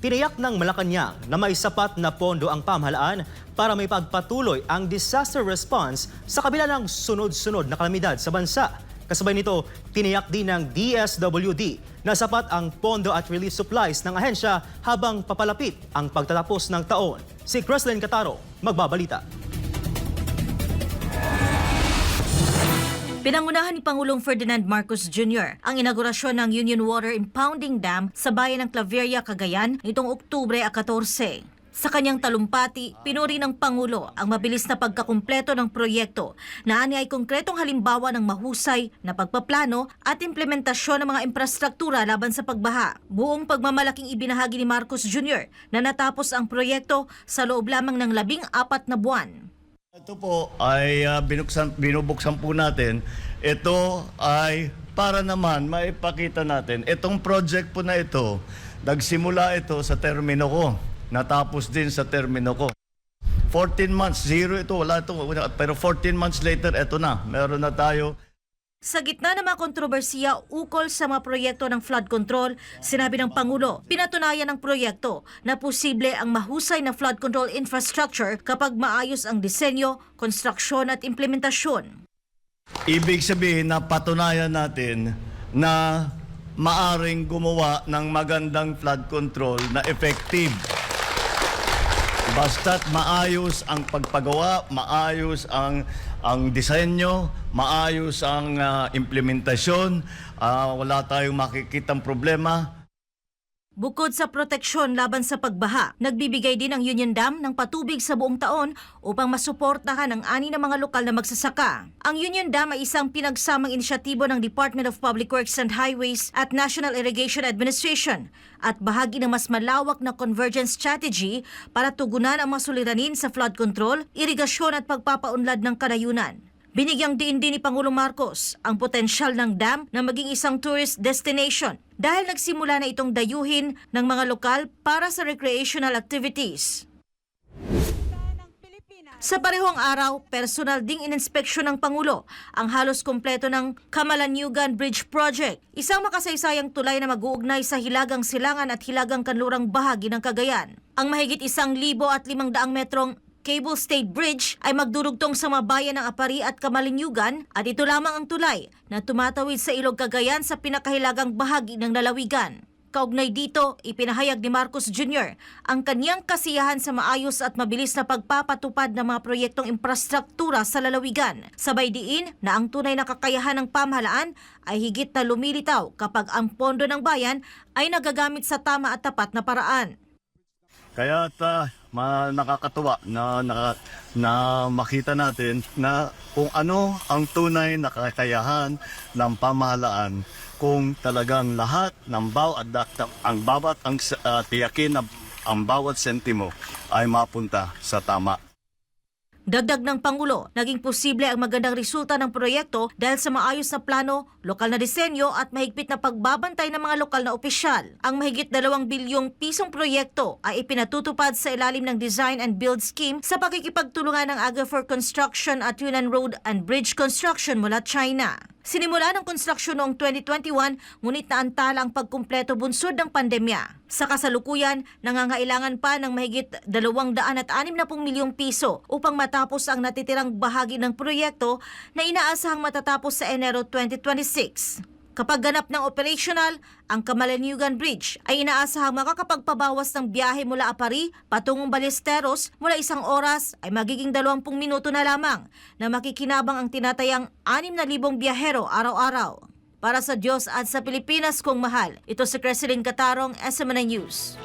Tiniyak ng Malacanang na may sapat na pondo ang pamahalaan para may pagpatuloy ang disaster response sa kabila ng sunod-sunod na kalamidad sa bansa. Kasabay nito, tiniyak din ng DSWD na sapat ang pondo at relief supplies ng ahensya habang papalapit ang pagtatapos ng taon. Si Creslin Cataro, magbabalita. Pinangunahan ni Pangulong Ferdinand Marcos Jr. ang inaugurasyon ng Union Water Impounding Dam sa bayan ng Claveria, Cagayan nitong Oktubre 14. Sa kanyang talumpati, pinuri ng Pangulo ang mabilis na pagkakumpleto ng proyekto na ani ay konkretong halimbawa ng mahusay na pagpaplano at implementasyon ng mga infrastruktura laban sa pagbaha. Buong pagmamalaking ibinahagi ni Marcos Jr. na natapos ang proyekto sa loob lamang ng 14 na buwan. Ito po ay binubuksan po natin. Ito ay para naman maipakita natin. Itong project po na ito, nagsimula ito sa termino ko. Natapos din sa termino ko. 14 months, zero ito, wala ito. Pero 14 months later, ito na. Meron na tayo. Sa gitna ng mga kontrobersiya ukol sa mga proyekto ng flood control, sinabi ng Pangulo, pinatunayan ng proyekto na posible ang mahusay na flood control infrastructure kapag maayos ang disenyo, konstruksyon at implementasyon. Ibig sabihin na patunayan natin na maaring gumawa ng magandang flood control na effective. Basta't maayos ang pagpagawa, maayos ang disenyo, maayos ang implementasyon, wala tayong makikitang problema. Bukod sa proteksyon laban sa pagbaha, nagbibigay din ang Union Dam ng patubig sa buong taon upang masuportahan ang ani ng mga lokal na magsasaka. Ang Union Dam ay isang pinagsamang inisyatibo ng Department of Public Works and Highways at National Irrigation Administration at bahagi ng mas malawak na convergence strategy para tugunan ang mga suliranin sa flood control, irigasyon at pagpapaunlad ng kanayunan. Binigyang diin din ni Pangulong Marcos ang potensyal ng dam na maging isang tourist destination dahil nagsimula na itong dayuhin ng mga lokal para sa recreational activities. Sa parehong araw, personal ding ininspeksyon ng Pangulo ang halos kumpleto ng Camalaniugan Bridge Project, isang makasaysayang tulay na mag-uugnay sa Hilagang Silangan at Hilagang Kanlurang bahagi ng Cagayan. Ang mahigit 1,500 metrong Cable Stayed Bridge ay magdurugtong sa mga bayan ng Apari at Camalaniugan at ito lamang ang tulay na tumatawid sa Ilog Cagayan sa pinakahilagang bahagi ng lalawigan. Kaugnay dito, ipinahayag ni Marcos Jr. ang kanyang kasiyahan sa maayos at mabilis na pagpapatupad ng mga proyektong infrastruktura sa lalawigan. Sabay diin na ang tunay na kakayahan ng pamahalaan ay higit na lumilitaw kapag ang pondo ng bayan ay nagagamit sa tama at tapat na paraan. Kaya nakakatuwa na makita natin na kung ano ang tunay na kakayahan ng pamahalaan kung talagang lahat ng tiyakin na ang bawat sentimo ay mapunta sa tama. Dagdag ng Pangulo, naging posible ang magandang resulta ng proyekto dahil sa maayos na plano, lokal na disenyo at mahigpit na pagbabantay ng mga lokal na opisyal. Ang mahigit 2 bilyong pisong proyekto ay ipinatutupad sa ilalim ng Design and Build Scheme sa pakikipagtulungan ng Agafor Construction at Yunnan Road and Bridge Construction mula China. Sinimula ng konstruksyon noong 2021, ngunit naantala ang pagkumpleto bunsod ng pandemya. Sa kasalukuyan, nangangailangan pa ng mahigit 260 milyong piso upang matapos ang natitirang bahagi ng proyekto na inaasahang matatapos sa Enero 2026. Kapag ganap ng operational, ang Camalaniugan Bridge ay inaasahang makakapagpabawas ng biyahe mula Apari patungong Ballesteros mula 1 oras ay magiging 20 minuto na lamang na makikinabang ang tinatayang 6,000 biyahero araw-araw. Para sa Diyos at sa Pilipinas kong mahal, ito si Creslin Catarong, SMNI News.